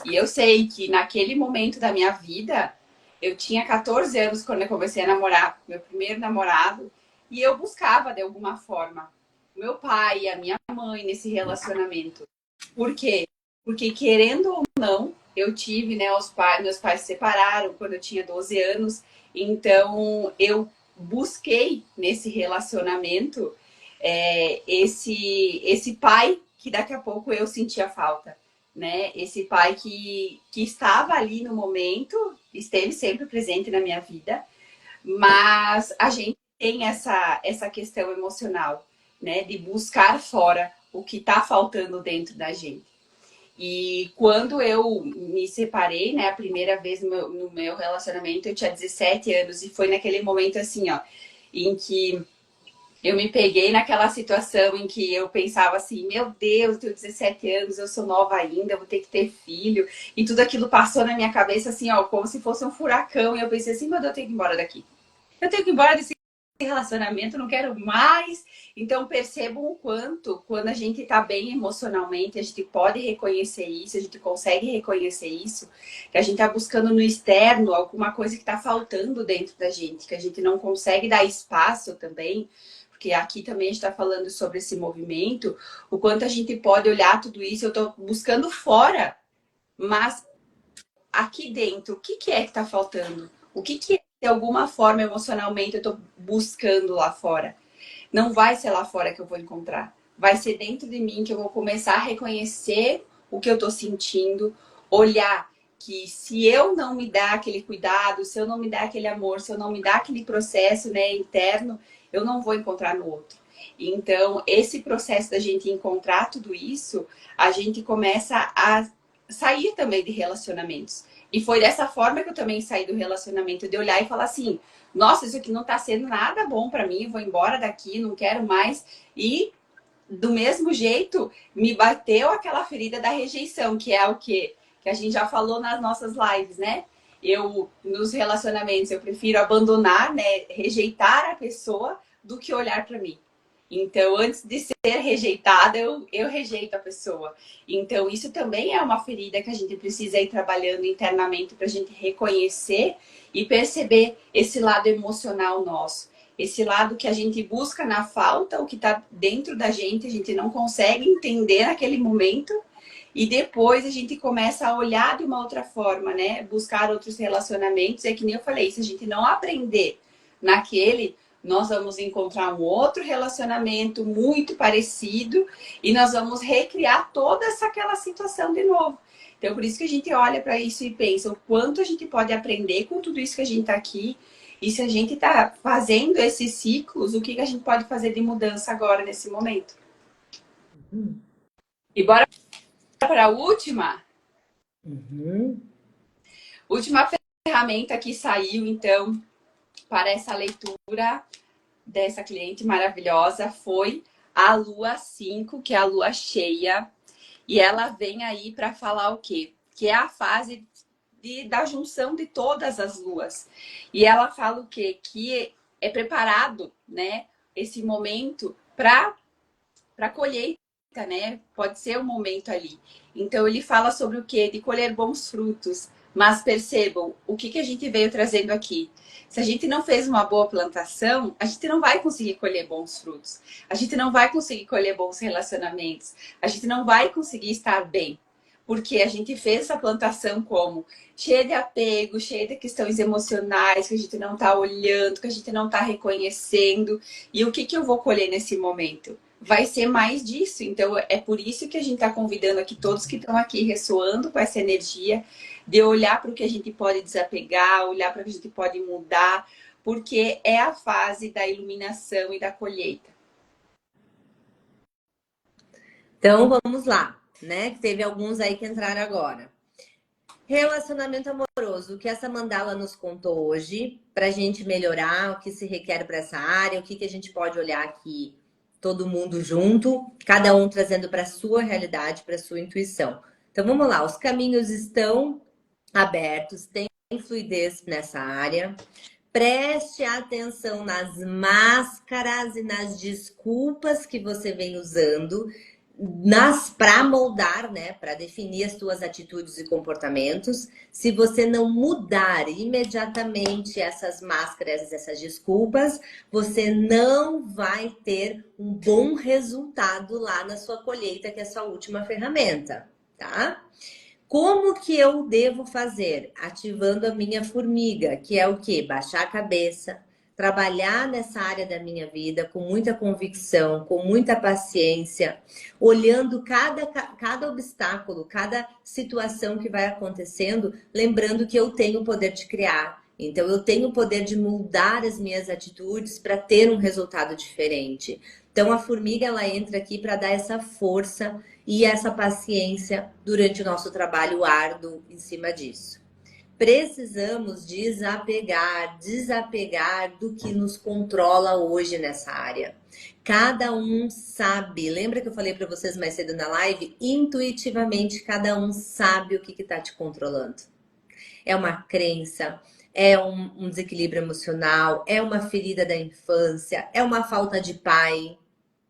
eu sei que naquele momento da minha vida, eu tinha 14 anos quando eu comecei a namorar, meu primeiro namorado, e eu buscava de alguma forma meu pai e a minha mãe nesse relacionamento. Por quê? Porque querendo ou não, eu tive, né, meus pais se separaram quando eu tinha 12 anos, então eu busquei nesse relacionamento esse pai que daqui a pouco eu sentia falta, né? Esse pai que estava ali no momento, esteve sempre presente na minha vida, mas a gente tem essa questão emocional, né? De buscar fora o que está faltando dentro da gente. E quando eu me separei, né, a primeira vez no meu relacionamento, eu tinha 17 anos e foi naquele momento assim, ó, em que eu me peguei naquela situação em que eu pensava assim, meu Deus, eu tenho 17 anos, eu sou nova ainda, vou ter que ter filho. E tudo aquilo passou na minha cabeça assim, ó, como se fosse um furacão. E eu pensei assim, meu Deus, eu tenho que ir embora daqui. Eu tenho que ir embora desse relacionamento, não quero mais. Então percebam o quanto, quando a gente tá bem emocionalmente, a gente pode reconhecer isso, a gente consegue reconhecer isso, que a gente tá buscando no externo alguma coisa que tá faltando dentro da gente, que a gente não consegue dar espaço também, porque aqui também a gente está falando sobre esse movimento, o quanto a gente pode olhar tudo isso, eu estou buscando fora, mas aqui dentro, o que é que está faltando? O que de alguma forma, emocionalmente, eu estou buscando lá fora? Não vai ser lá fora que eu vou encontrar. Vai ser dentro de mim que eu vou começar a reconhecer o que eu estou sentindo, olhar que se eu não me dar aquele cuidado, se eu não me dar aquele amor, se eu não me dar aquele processo, né, interno, eu não vou encontrar no outro. Então, esse processo da gente encontrar tudo isso, a gente começa a sair também de relacionamentos. E foi dessa forma que eu também saí do relacionamento, de olhar e falar assim, nossa, isso aqui não tá sendo nada bom para mim, vou embora daqui, não quero mais. E do mesmo jeito, me bateu aquela ferida da rejeição, que é o quê? Que a gente já falou nas nossas lives, né? Eu, nos relacionamentos, eu prefiro abandonar, né? Rejeitar a pessoa do que olhar para mim. Então, antes de ser rejeitada, eu rejeito a pessoa. Então, isso também é uma ferida que a gente precisa ir trabalhando internamente para a gente reconhecer e perceber esse lado emocional nosso. Esse lado que a gente busca na falta, o que está dentro da gente, a gente não consegue entender naquele momento. E depois a gente começa a olhar de uma outra forma, né? Buscar outros relacionamentos. É que nem eu falei, se a gente não aprender naquele, nós vamos encontrar um outro relacionamento muito parecido e nós vamos recriar toda aquela situação de novo. Então, por isso que a gente olha para isso e pensa o quanto a gente pode aprender com tudo isso que a gente está aqui. E se a gente está fazendo esses ciclos, o que a gente pode fazer de mudança agora, nesse momento? E bora para a última? Última ferramenta que saiu, então, para essa leitura dessa cliente maravilhosa foi a Lua 5, que é a Lua cheia. E ela vem aí para falar o quê? Que é a fase da junção de todas as luas. E ela fala o quê? Que é preparado, né, esse momento para colheita, né? Pode ser um momento ali. Então ele fala sobre o quê? De colher bons frutos. Mas percebam, o que a gente veio trazendo aqui? Se a gente não fez uma boa plantação, a gente não vai conseguir colher bons frutos. A gente não vai conseguir colher bons relacionamentos. A gente não vai conseguir estar bem. Porque a gente fez essa plantação como cheia de apego, cheia de questões emocionais, que a gente não está olhando, que a gente não está reconhecendo. E o que eu vou colher nesse momento? Vai ser mais disso. Então, é por isso que a gente está convidando aqui todos que estão aqui ressoando com essa energia de olhar para o que a gente pode desapegar, olhar para o que a gente pode mudar, porque é a fase da iluminação e da colheita. Então, vamos lá, né? Teve alguns aí que entraram agora. Relacionamento amoroso, o que essa mandala nos contou hoje, para a gente melhorar, o que se requer para essa área, o que a gente pode olhar aqui, todo mundo junto, cada um trazendo para a sua realidade, para a sua intuição. Então, vamos lá, os caminhos estão abertos, tem fluidez nessa área. Preste atenção nas máscaras e nas desculpas que você vem usando para moldar, né, para definir as suas atitudes e comportamentos. Se você não mudar imediatamente essas máscaras, essas desculpas, você não vai ter um bom resultado lá na sua colheita, que é a sua última ferramenta, tá? Como que eu devo fazer? Ativando a minha formiga, que é o quê? Baixar a cabeça, trabalhar nessa área da minha vida com muita convicção, com muita paciência, olhando cada obstáculo, cada situação que vai acontecendo, lembrando que eu tenho o poder de criar. Então, eu tenho o poder de mudar as minhas atitudes para ter um resultado diferente. Então, a formiga, ela entra aqui para dar essa força e essa paciência durante o nosso trabalho árduo em cima disso. Precisamos desapegar do que nos controla hoje nessa área. Cada um sabe, lembra que eu falei para vocês mais cedo na live? Intuitivamente, cada um sabe o que está te controlando. É uma crença, é um desequilíbrio emocional, é uma ferida da infância, é uma falta de pai,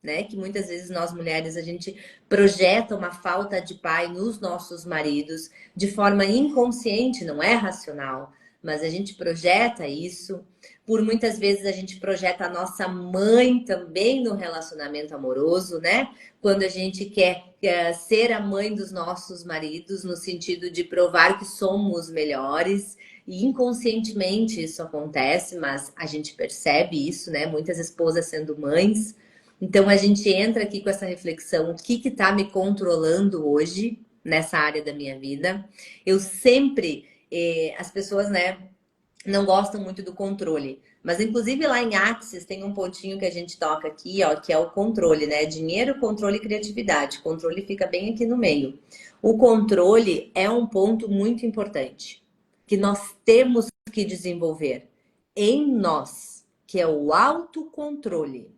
né? Que muitas vezes nós mulheres, a gente projeta uma falta de pai nos nossos maridos de forma inconsciente, não é racional, mas a gente projeta isso. Por muitas vezes a gente projeta a nossa mãe também no relacionamento amoroso, né? Quando a gente quer ser a mãe dos nossos maridos, no sentido de provar que somos melhores. E inconscientemente isso acontece, mas a gente percebe isso, né? Muitas esposas sendo mães. Então, a gente entra aqui com essa reflexão, o que está me controlando hoje nessa área da minha vida. Eu sempre, as pessoas, né, não gostam muito do controle. Mas, inclusive, lá em Axis tem um pontinho que a gente toca aqui, ó, que é o controle, né? Dinheiro, controle e criatividade. O controle fica bem aqui no meio. O controle é um ponto muito importante, que nós temos que desenvolver em nós, que é o autocontrole.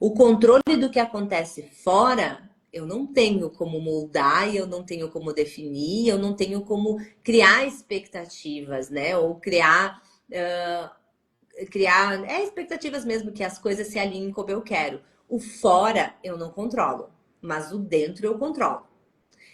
O controle do que acontece fora, eu não tenho como moldar, eu não tenho como definir, eu não tenho como criar expectativas, né? Ou criar expectativas mesmo, que as coisas se alinhem como eu quero. O fora eu não controlo, mas o dentro eu controlo.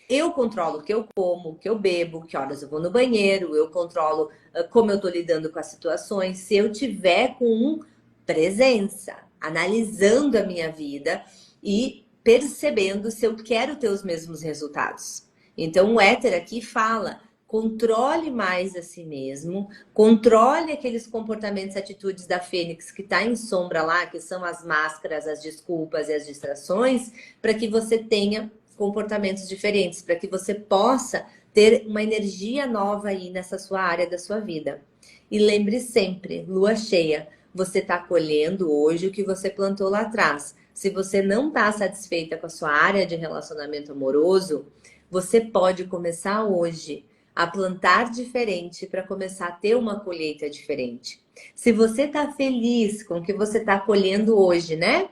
Eu controlo o que eu como, o que eu bebo, que horas eu vou no banheiro, eu controlo como eu tô lidando com as situações. Se eu tiver com presença, analisando a minha vida e percebendo se eu quero ter os mesmos resultados. Então, o éter aqui fala controle mais a si mesmo, controle aqueles comportamentos e atitudes da Fênix que está em sombra lá, que são as máscaras, as desculpas e as distrações, para que você tenha comportamentos diferentes, para que você possa ter uma energia nova aí nessa sua área da sua vida. E lembre sempre, lua cheia, você está colhendo hoje o que você plantou lá atrás. Se você não está satisfeita com a sua área de relacionamento amoroso, você pode começar hoje a plantar diferente para começar a ter uma colheita diferente. Se você está feliz com o que você está colhendo hoje, né?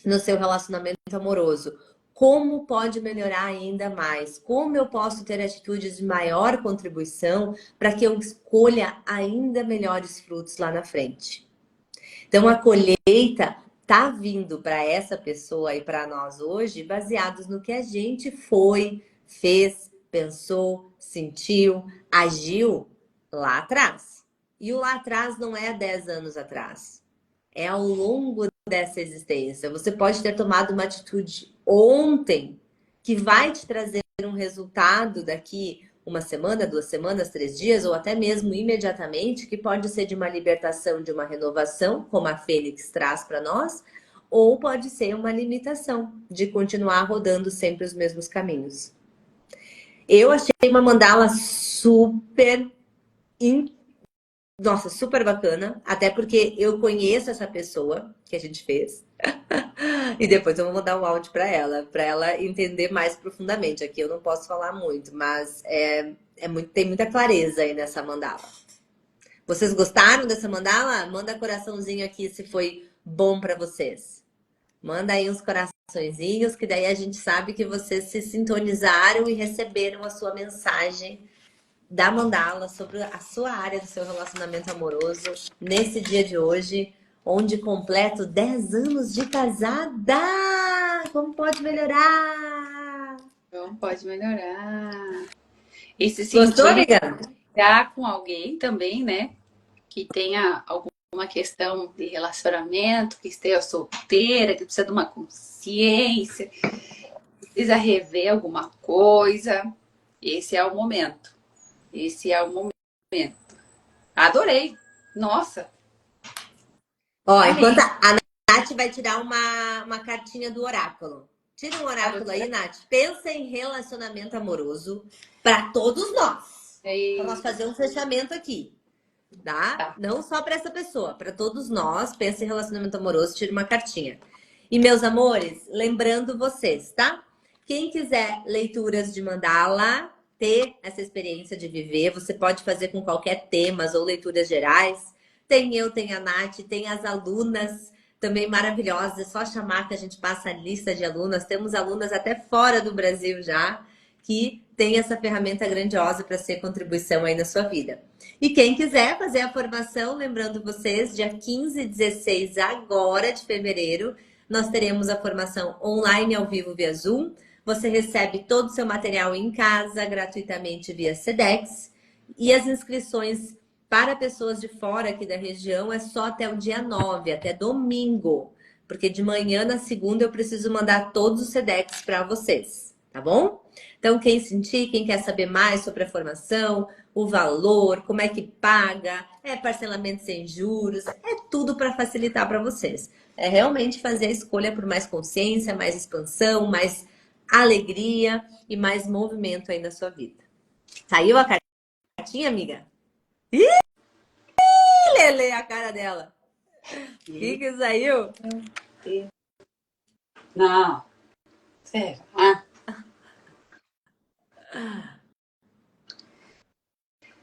No seu relacionamento amoroso, como pode melhorar ainda mais? Como eu posso ter atitudes de maior contribuição para que eu escolha ainda melhores frutos lá na frente? Então, a colheita tá vindo para essa pessoa e para nós hoje, baseados no que a gente foi, fez, pensou, sentiu, agiu lá atrás. E o lá atrás não é 10 anos atrás. É ao longo dessa existência. Você pode ter tomado uma atitude ontem que vai te trazer um resultado daqui uma semana, 2 semanas, 3 dias, ou até mesmo imediatamente, que pode ser de uma libertação, de uma renovação, como a Fênix traz para nós, ou pode ser uma limitação de continuar rodando sempre os mesmos caminhos. Eu achei uma mandala super nossa, super bacana, até porque eu conheço essa pessoa que a gente fez. E depois eu vou mandar um áudio para ela entender mais profundamente. Aqui eu não posso falar muito, mas tem muita clareza aí nessa mandala. Vocês gostaram dessa mandala? Manda coraçãozinho aqui se foi bom para vocês. Manda aí uns coraçõezinhos, que daí a gente sabe que vocês se sintonizaram e receberam a sua mensagem da mandala sobre a sua área do seu relacionamento amoroso nesse dia de hoje, onde completo 10 anos de casada. Como pode melhorar? Como pode melhorar? E se Gostou, amiga? já com alguém também, né? Que tenha alguma questão de relacionamento, que esteja solteira, que precisa de uma consciência, precisa rever alguma coisa. Esse é o momento. Esse é o momento. Adorei. Nossa. Ó, enquanto a Nath vai tirar uma cartinha do oráculo. Tira um oráculo aí, Nath. Pensa em relacionamento amoroso para todos nós. Para nós fazer um fechamento aqui. Tá? Não só para essa pessoa, para todos nós. Pensa em relacionamento amoroso, tira uma cartinha. E, meus amores, lembrando vocês, tá? Quem quiser leituras de mandala, ter essa experiência de viver, você pode fazer com qualquer temas ou leituras gerais. Tem eu, tem a Nath, tem as alunas também maravilhosas. É só chamar que a gente passa a lista de alunas. Temos alunas até fora do Brasil já, que tem essa ferramenta grandiosa para ser contribuição aí na sua vida. E quem quiser fazer a formação, lembrando vocês, dia 15 e 16 agora de fevereiro, nós teremos a formação online ao vivo via Zoom. Você recebe todo o seu material em casa, gratuitamente via Sedex. E as inscrições para pessoas de fora aqui da região é só até o dia 9, até domingo. Porque de manhã, na segunda, eu preciso mandar todos os Sedex para vocês, tá bom? Então, quem sentir, quem quer saber mais sobre a formação, o valor, como é que paga, parcelamento sem juros, é tudo para facilitar para vocês. É realmente fazer a escolha por mais consciência, mais expansão, mais alegria e mais movimento aí na sua vida. Saiu a cartinha, amiga? Ih, Lele, a cara dela. O que saiu? Não. Sério.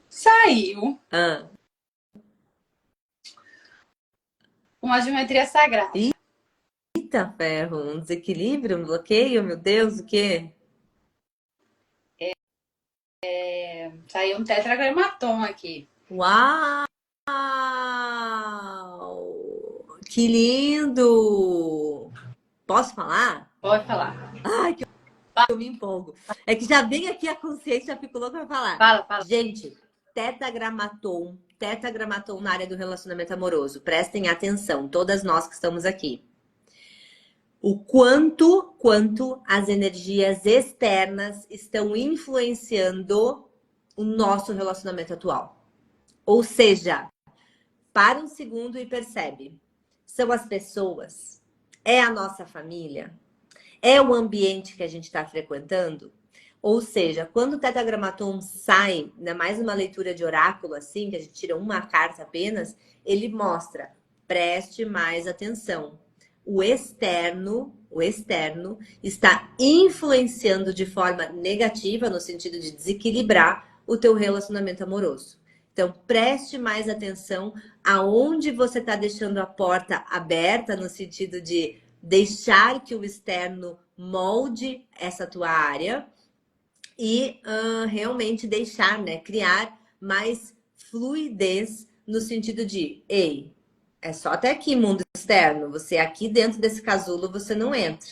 Saiu uma geometria sagrada. Eita ferro, um desequilíbrio, um bloqueio, meu Deus, o quê? Saiu um tetragramatom aqui. Uau! Que lindo! Posso falar? Pode falar. Ai, que eu me empolgo. É que já vem aqui a consciência, já fico louca pra falar. Fala. Gente, tetragramatom na área do relacionamento amoroso. Prestem atenção, todas nós que estamos aqui. O quanto as energias externas estão influenciando o nosso relacionamento atual. Ou seja, para um segundo e percebe. São as pessoas? É a nossa família? É o ambiente que a gente está frequentando? Ou seja, quando o Tetragrammaton sai, ainda mais uma leitura de oráculo assim, que a gente tira uma carta apenas, ele mostra, preste mais atenção. O externo está influenciando de forma negativa, no sentido de desequilibrar o teu relacionamento amoroso. Então, preste mais atenção aonde você está deixando a porta aberta, no sentido de deixar que o externo molde essa tua área e realmente deixar, né, criar mais fluidez no sentido de, ei, é só até aqui mundo externo, você aqui dentro desse casulo você não entra.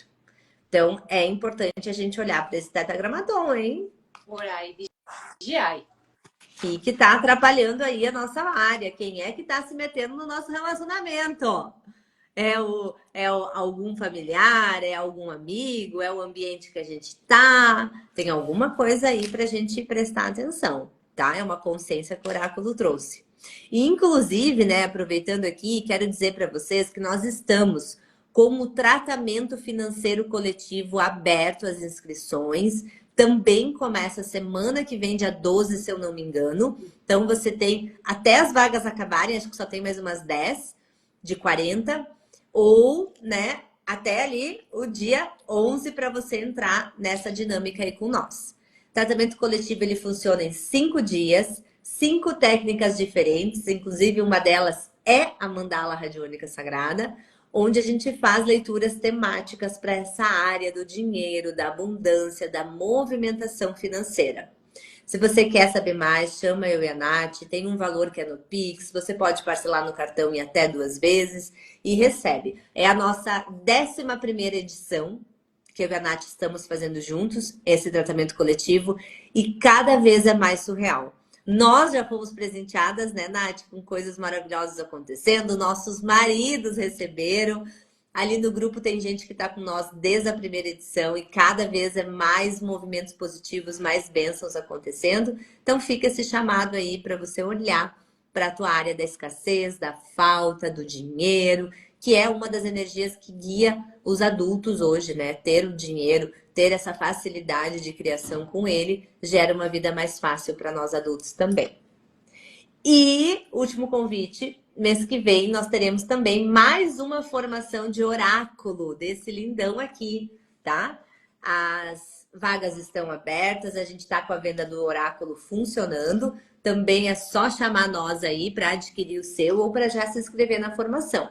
Então, é importante a gente olhar para esse tetragrammaton, hein? Orar e vigiar. E que tá atrapalhando aí a nossa área. Quem é que tá se metendo no nosso relacionamento? Algum familiar, é algum amigo, é o ambiente que a gente tá. Tem alguma coisa aí pra gente prestar atenção, tá? É uma consciência que o oráculo trouxe. E, inclusive, né, aproveitando aqui, quero dizer para vocês que nós estamos com o tratamento financeiro coletivo aberto às inscrições. Também começa semana que vem, dia 12, se eu não me engano. Então, você tem até as vagas acabarem, acho que só tem mais umas 10 de 40. Ou, né, até ali o dia 11 para você entrar nessa dinâmica aí com nós. Tratamento coletivo, ele funciona em 5 dias, 5 técnicas diferentes, inclusive uma delas é a Mandala Radiônica Sagrada, onde a gente faz leituras temáticas para essa área do dinheiro, da abundância, da movimentação financeira. Se você quer saber mais, chama eu e a Nath, tem um valor que é no Pix, você pode parcelar no cartão em até 2 vezes e recebe. É a nossa 11ª edição, que eu e a Nath estamos fazendo juntos, esse tratamento coletivo, e cada vez é mais surreal. Nós já fomos presenteadas, né, Nath, com coisas maravilhosas acontecendo, nossos maridos receberam. Ali no grupo tem gente que está com nós desde a primeira edição e cada vez é mais movimentos positivos, mais bênçãos acontecendo. Então fica esse chamado aí para você olhar para a tua área da escassez, da falta, do dinheiro, que é uma das energias que guia os adultos hoje, né? Ter o dinheiro, ter essa facilidade de criação com ele, gera uma vida mais fácil para nós adultos também. E, último convite, mês que vem nós teremos também mais uma formação de oráculo desse lindão aqui, tá? As vagas estão abertas, a gente tá com a venda do oráculo funcionando. Também é só chamar nós aí para adquirir o seu ou para já se inscrever na formação.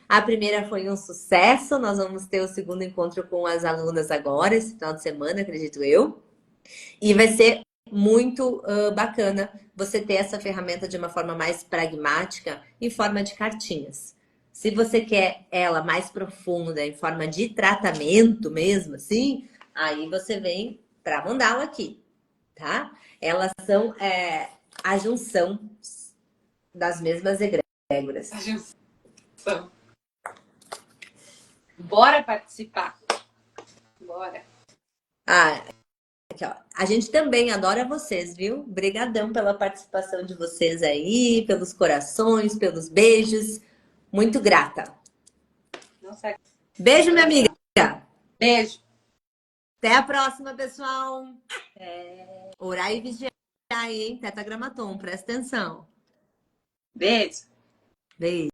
A primeira foi um sucesso, nós vamos ter o segundo encontro com as alunas agora, esse final de semana, acredito eu. E vai ser muito bacana você ter essa ferramenta de uma forma mais pragmática, em forma de cartinhas. Se você quer ela mais profunda, em forma de tratamento mesmo, assim, aí você vem para mandá-la aqui, tá? Elas são a junção das mesmas egrégoras. A junção. Bora participar. Bora. Aqui, ó. A gente também adora vocês, viu? Obrigadão pela participação de vocês aí, pelos corações, pelos beijos. Muito grata. Nossa. Beijo, minha amiga. Beijo. Até a próxima, pessoal. Orar e vigiar, hein? Tetragrammaton, presta atenção. Beijo. Beijo.